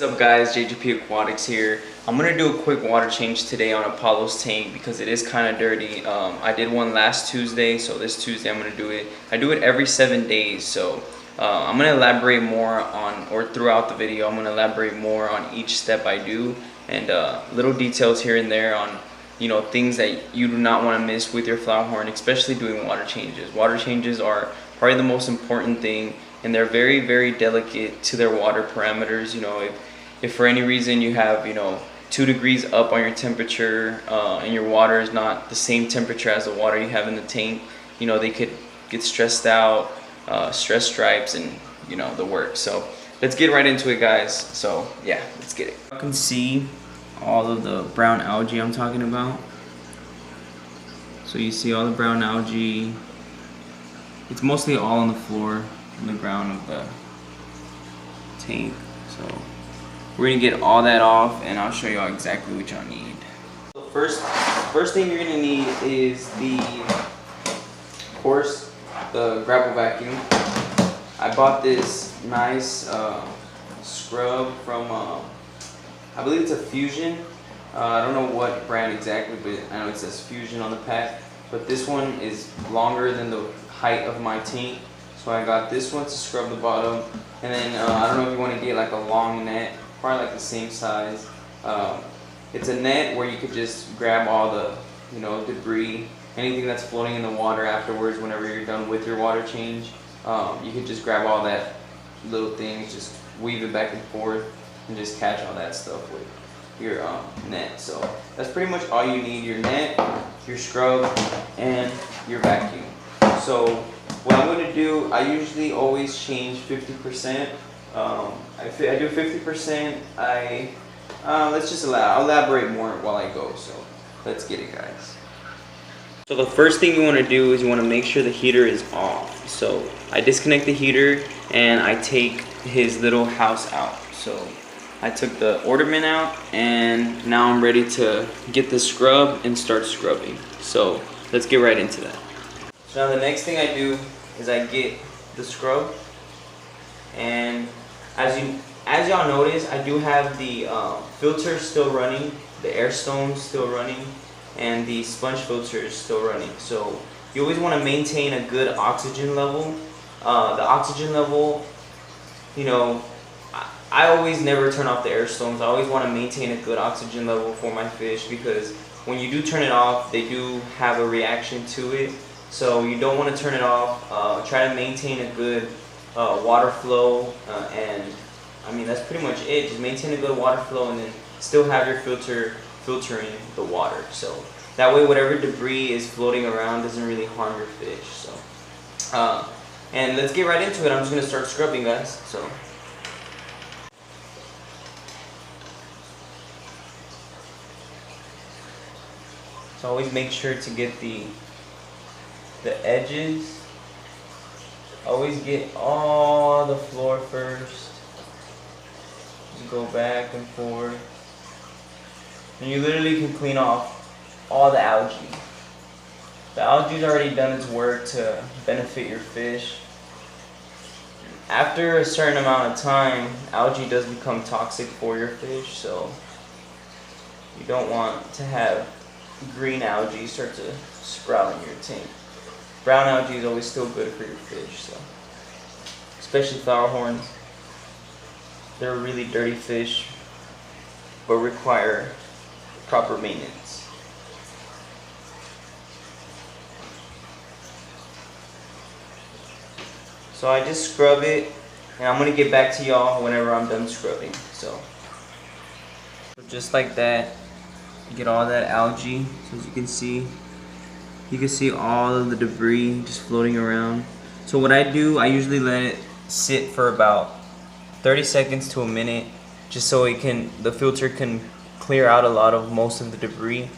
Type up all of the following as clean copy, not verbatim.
What's up guys, JGP Aquatics here. I'm going to do a quick water change today on Apollo's tank because it is kind of dirty. I did one last Tuesday, so this Tuesday I'm going to do it. I do it every 7 days, so I'm going to elaborate more on, or throughout the video, I'm going to elaborate more on each step I do and little details here and there on, you know, things that you do not want to miss with your Flowerhorn, especially doing water changes. Water changes are probably the most important thing, and they're very, very delicate to their water parameters. You know, if for any reason you have, you know, 2 degrees up on your temperature and your water is not the same temperature as the water you have in the tank, you know, they could get stressed out, stress stripes, and, you know, the work. So let's get right into it, guys. So yeah, let's get it. You can see all of the brown algae I'm talking about. So you see all the brown algae. It's mostly all on the floor, on the ground of the tank. So we're gonna get all that off, and I'll show y'all exactly what y'all need. So first thing you're gonna need is of course, the gravel vacuum. I bought this nice scrub from, I believe it's a Fusion. I don't know what brand exactly, but I know it says Fusion on the pack. But this one is longer than the height of my tank, so I got this one to scrub the bottom. And then I don't know if you want to get like a long net, probably like the same size. It's a net where you could just grab all the, you know, debris, anything that's floating in the water afterwards. Whenever you're done with your water change, you could just grab all that little things, just weave it back and forth, and just catch all that stuff with your net. So that's pretty much all you need: your net, your scrub, and your vacuum. So what I'm going to do, I usually always change 50%. I do 50%. Let's just I'll elaborate more while I go. So let's get it, guys. So the first thing you want to do is you want to make sure the heater is off. So I disconnect the heater and I take his little house out. So I took the ornament out, and now I'm ready to get the scrub and start scrubbing. So let's get right into that. So now the next thing I do is I get the scrub, and as y'all notice, I do have the filter still running, the air stones still running, and the sponge filter is still running. So you always want to maintain a good oxygen level. The oxygen level, you know, I always never turn off the air stones. I always want to maintain a good oxygen level for my fish, because when you do turn it off, they do have a reaction to it. So you don't want to turn it off. Try to maintain a good water flow, and I mean, that's pretty much it. Just maintain a good water flow, and then still have your filter filtering the water. So that way, whatever debris is floating around doesn't really harm your fish. So, and let's get right into it. I'm just gonna start scrubbing, guys. So always make sure to get the edges. Always get all the floor first. Just go back and forth. And you literally can clean off all the algae. The algae's already done its work to benefit your fish. After a certain amount of time, algae does become toxic for your fish, so you don't want to have green algae start to sprout in your tank. Brown algae is always still good for your fish, so especially Flowerhorns. They're really dirty fish, but require proper maintenance. So I just scrub it, and I'm gonna get back to y'all whenever I'm done scrubbing. So just like that, you get all that algae. So as you can see all of the debris just floating around. So what I do, I usually let it sit for about 30 seconds to a minute, just so the filter can clear out a lot of most of the debris.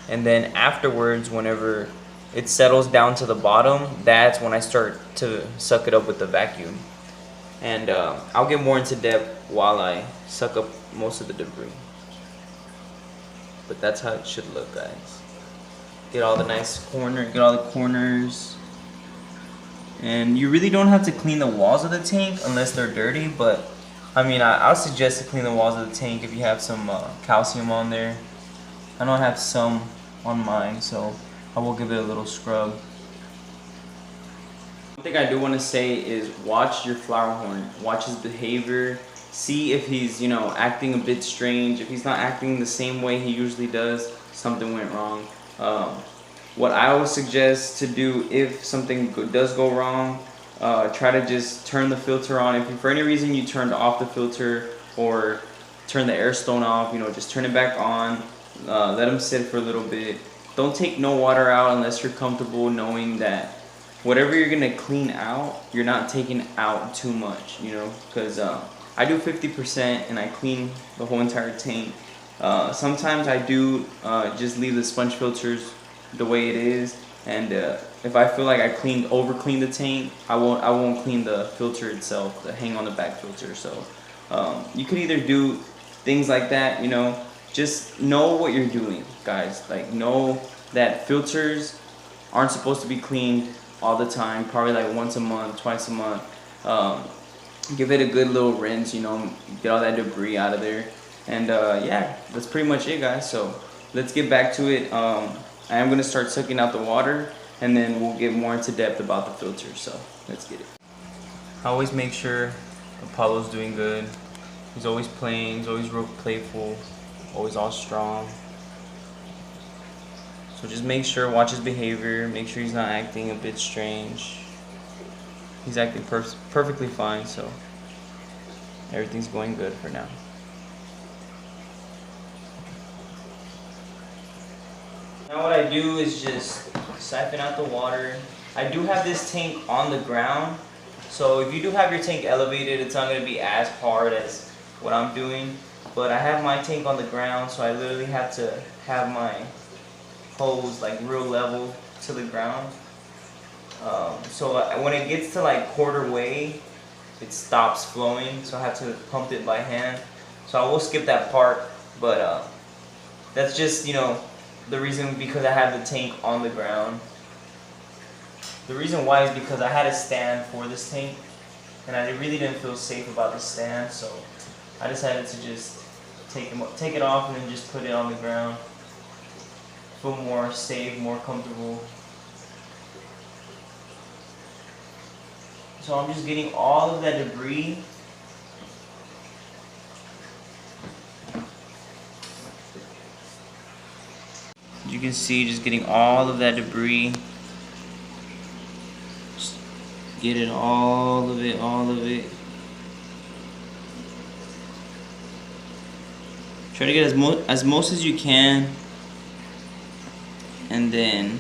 And then afterwards, whenever it settles down to the bottom, that's when I start to suck it up with the vacuum. And I'll get more into depth while I suck up most of the debris. But that's how it should look, guys. Get all the corners. And you really don't have to clean the walls of the tank unless they're dirty, but I mean, I would suggest to clean the walls of the tank if you have some calcium on there. I know I have some on mine, so I will give it a little scrub. One thing I do want to say is watch your Flowerhorn. Watch his behavior. See if he's, you know, acting a bit strange. If he's not acting the same way he usually does, something went wrong. What I would suggest to do if something does go wrong, try to just turn the filter on. If for any reason you turned off the filter or turn the air stone off, you know, just turn it back on. Let them sit for a little bit. Don't take no water out unless you're comfortable knowing that whatever you're gonna clean out, you're not taking out too much, you know, because I do 50% and I clean the whole entire tank. Sometimes I do just leave the sponge filters the way it is, and if I feel like I over cleaned the tank, I won't clean the filter itself, the hang on the back filter. So you could either do things like that, you know. Just know what you're doing, guys. Like, know that filters aren't supposed to be cleaned all the time, probably like once a month, twice a month. Give it a good little rinse, you know, get all that debris out of there. And yeah, that's pretty much it, guys. So let's get back to it. I am going to start sucking out the water, and then we'll get more into depth about the filter. So let's get it. I always make sure Apollo's doing good. He's always playing, he's always real playful, always all strong. So just make sure, watch his behavior, make sure he's not acting a bit strange. He's acting perfectly fine, so everything's going good for now. Now what I do is just siphon out the water. I do have this tank on the ground, so if you do have your tank elevated, it's not going to be as hard as what I'm doing. But I have my tank on the ground, so I literally have to have my hose like real level to the ground. So when it gets to like quarter way, it stops flowing, so I have to pump it by hand. So I will skip that part, but that's just, you know, the reason, because I have the tank on the ground. The reason why is because I had a stand for this tank, and I really didn't feel safe about the stand, so I decided to just take it off and then just put it on the ground. Feel more safe, more comfortable. So I'm just getting all of that debris. As you can see, just getting all of that debris. Just get it, all of it, all of it. Try to get as most as you can, and then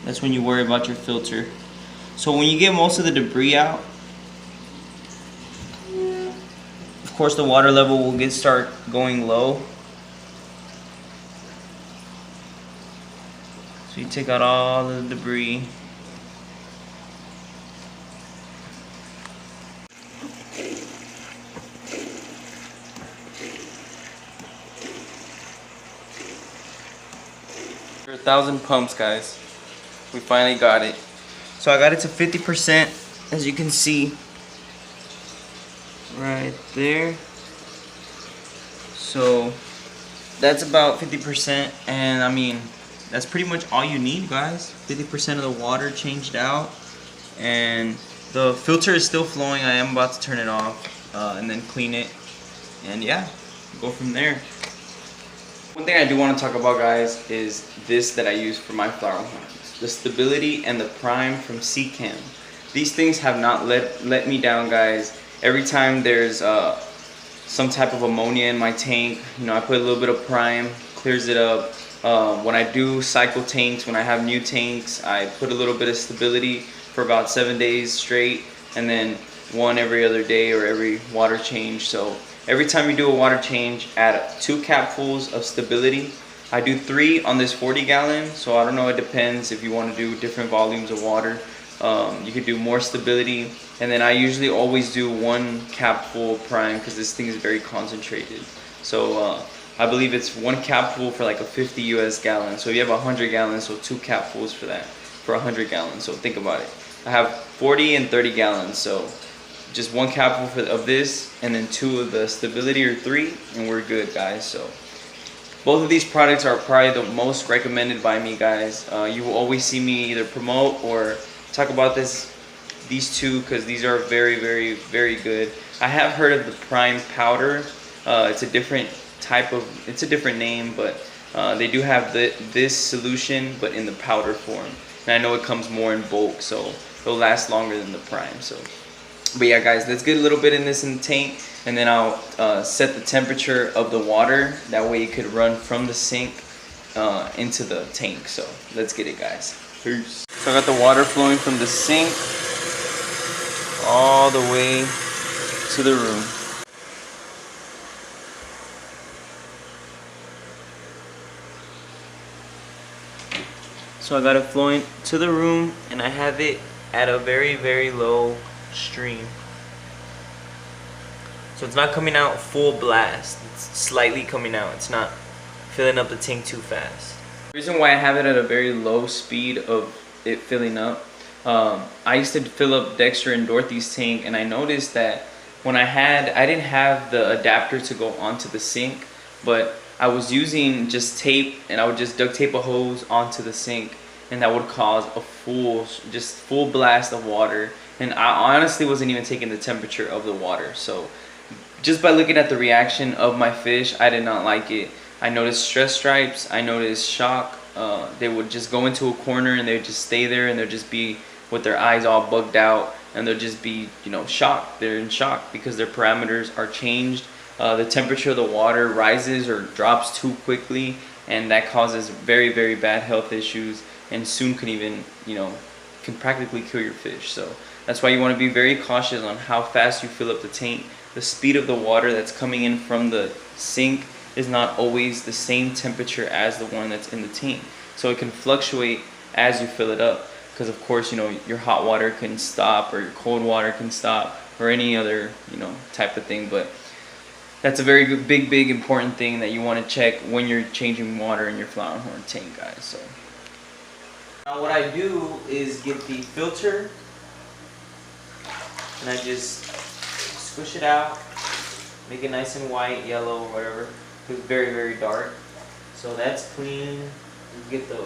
that's when you worry about your filter. So when you get most of the debris out, of course the water level will start going low. So you take out all of the debris. For 1,000 pumps, guys. We finally got it. So I got it to 50%, as you can see right there. So that's about 50%, and I mean, that's pretty much all you need, guys. 50% of the water changed out, and the filter is still flowing. I am about to turn it off and then clean it, and yeah, go from there. One thing I do want to talk about, guys, is this that I use for my Flowerhorns. The stability and the prime from C-Chem. These things have not let me down, guys. Every time there's some type of ammonia in my tank, you know, I put a little bit of prime, clears it up. When I do cycle tanks, when I have new tanks, I put a little bit of stability for about 7 days straight, and then one every other day or every water change. So every time you do a water change, add 2 capfuls of stability. I do 3 on this 40-gallon, so I don't know, it depends if you want to do different volumes of water. You could do more stability, and then I usually always do 1 capful of prime because this thing is very concentrated. So I believe it's 1 capful for like a 50 US gallon. So if you have 100 gallons, so 2 capfuls for that, for 100 gallons. So think about it. I have 40 and 30 gallons, so just 1 capful of this and then 2 of the stability, or 3, and we're good, guys. So both of these products are probably the most recommended by me, guys. You will always see me either promote or talk about these two, because these are very, very, very good. I have heard of the Prime powder. It's a different type of, it's a different name, but they do have this solution, but in the powder form. And I know it comes more in bulk, so it'll last longer than the Prime. So, but yeah, guys, let's get a little bit in this in the tank, and then I'll set the temperature of the water. That way it could run from the sink into the tank. So let's get it, guys. Peace. So I got the water flowing from the sink all the way to the room. So I got it flowing to the room, and I have it at a very, very low stream. So it's not coming out full blast. It's slightly coming out. It's not filling up the tank too fast. The reason why I have it at a very low speed of it filling up, I used to fill up Dexter and Dorothy's tank, and I noticed that when I didn't have the adapter to go onto the sink, but I was using just tape, and I would just duct tape a hose onto the sink, and that would cause a full blast of water. And I honestly wasn't even taking the temperature of the water. So just by looking at the reaction of my fish, I did not like it. I noticed stress stripes, I noticed shock. They would just go into a corner and they would just stay there, and they'd just be with their eyes all bugged out, and they'll just be, you know, shocked. They're in shock because their parameters are changed. The temperature of the water rises or drops too quickly, and that causes very, very bad health issues, and soon can even, you know, can practically kill your fish. So that's why you want to be very cautious on how fast you fill up the tank. The speed of the water that's coming in from the sink is not always the same temperature as the one that's in the tank. So it can fluctuate as you fill it up, because of course, you know, your hot water can stop, or your cold water can stop, or any other, you know, type of thing. But that's a very good, big important thing that you want to check when you're changing water in your Flowerhorn tank, guys. So now what I do is get the filter, and I just squish it out, make it nice and white, yellow, whatever. It's very, very dark. So that's clean. You get the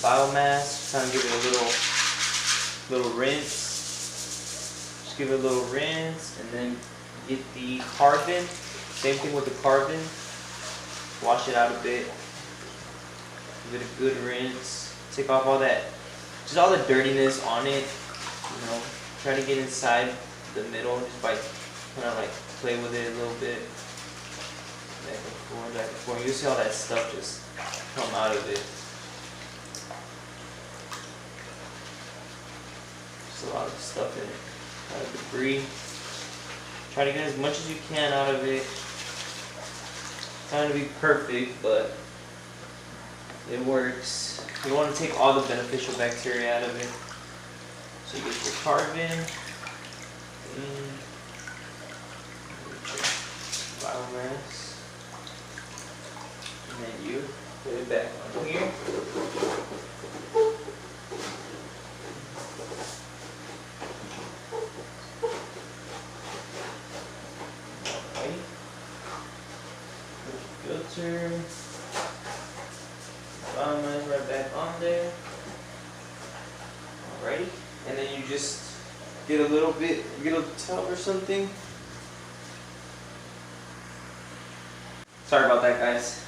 biomass, kind of give it a little rinse. Just give it a little rinse, and then get the carbon. Same thing with the carbon. Wash it out a bit. Give it a good rinse. Take off all that, just all the dirtiness on it. You know, try to get inside the middle just by kind of like play with it a little bit. Back and forth, back and forth. You see all that stuff just come out of it. Just a lot of stuff in it. A lot of debris. Try to get as much as you can out of it. It's not going to be perfect, but it works. You want to take all the beneficial bacteria out of it. So you get your carbon, biomass, and then you put it back on here. Filter, biomass right back on there. Alrighty, and then you just get a little bit, get a towel or something. Sorry about that, guys.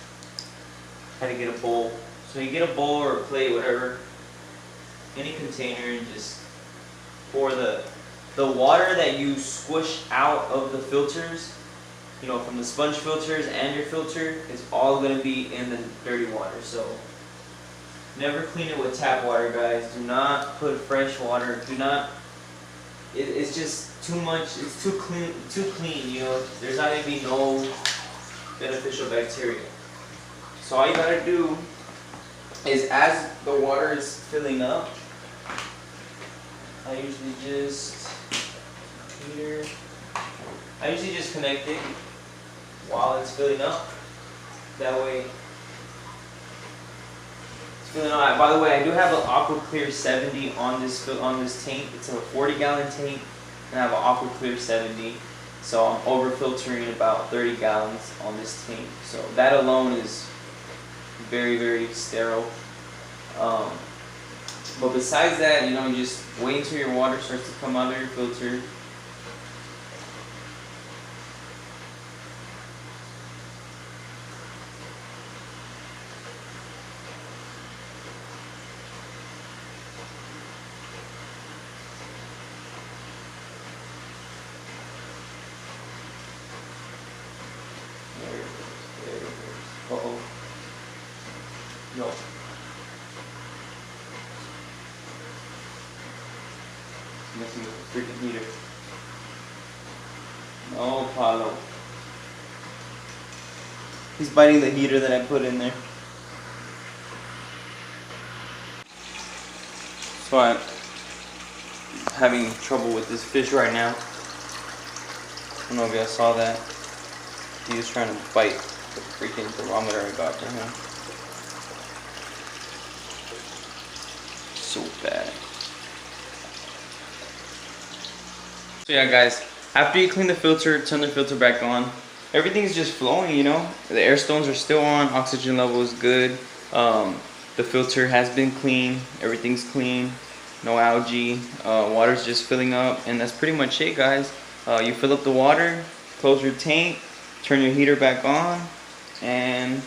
Had to get a bowl. So you get a bowl or a plate, whatever, any container, and just pour the water that you squish out of the filters, you know, from the sponge filters and your filter, is all going to be in the dirty water. So never clean it with tap water, guys. Do not put fresh water. Do not. It's just too much. It's too clean. You know, there's not going to be no beneficial bacteria. So all you gotta do is, as the water is filling up, I usually just connect it while it's filling up. That way it's feeling alright. By the way, I do have an Aqua Clear 70 on this tank. It's a 40-gallon tank, and I have an Aqua Clear 70. So I'm over filtering about 30 gallons on this tank. So that alone is very, very sterile. But besides that, you know, you just wait until your water starts to come out of your filter. Uh-oh. No. Messing with the freaking heater. No, Paulo. He's biting the heater that I put in there. So I'm having trouble with this fish right now. I don't know if y'all saw that. He was trying to bite the freaking thermometer I got for him. So bad. So yeah guys, after you clean the filter, turn the filter back on, everything's just flowing, you know. The air stones are still on, oxygen level is good. The filter has been clean, everything's clean, no algae, water's just filling up, and that's pretty much it guys. You fill up the water, close your tank, turn your heater back on, and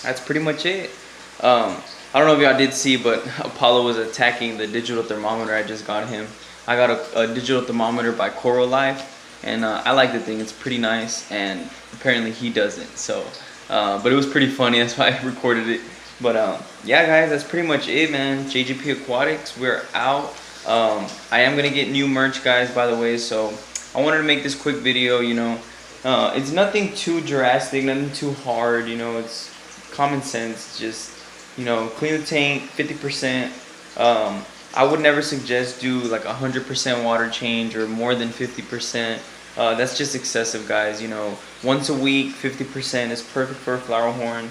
that's pretty much it. I don't know if y'all did see, but Apollo was attacking the digital thermometer I just got him. I got a digital thermometer by Coral Life, and I like the thing. It's pretty nice, and apparently he doesn't. So, but it was pretty funny. That's why I recorded it. But yeah, guys, that's pretty much it, man. JGP Aquatics, we're out. I am gonna get new merch, guys, by the way. So I wanted to make this quick video. You know, it's nothing too drastic, nothing too hard. You know, it's common sense. Just, you know, clean the tank 50%. I would never suggest do like 100% water change or more than 50%. That's just excessive, guys. You know, once a week, 50% is perfect for a flowerhorn.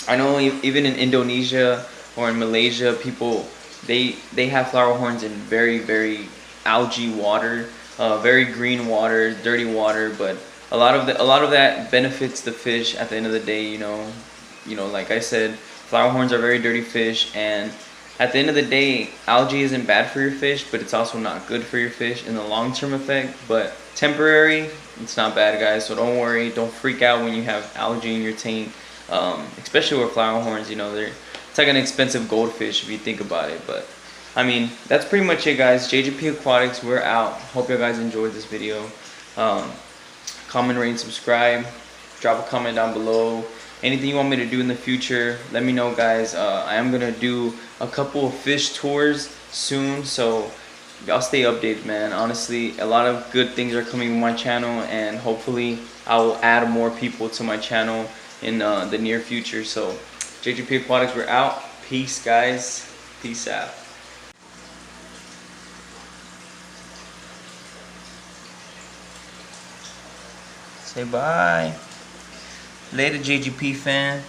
I know even in Indonesia or in Malaysia, people they have flowerhorns in very, very algae water, very green water, dirty water. But a lot of that benefits the fish at the end of the day. You know, like I said, flowerhorns are very dirty fish, and at the end of the day, algae isn't bad for your fish, but it's also not good for your fish in the long-term effect. But temporary, it's not bad, guys. So don't worry, don't freak out when you have algae in your tank, especially with flowerhorns. You know, it's like an expensive goldfish if you think about it. But I mean, that's pretty much it, guys. JGP Aquatics, we're out. Hope you guys enjoyed this video. Comment, rate, and subscribe. Drop a comment down below. Anything you want me to do in the future, let me know, guys. I am gonna do a couple of fish tours soon, so y'all stay updated, man. Honestly, a lot of good things are coming on my channel, and hopefully I will add more people to my channel in the near future. So JGP Aquatics, we're out. Peace, guys. Peace out. Say bye. Later, JGP fan.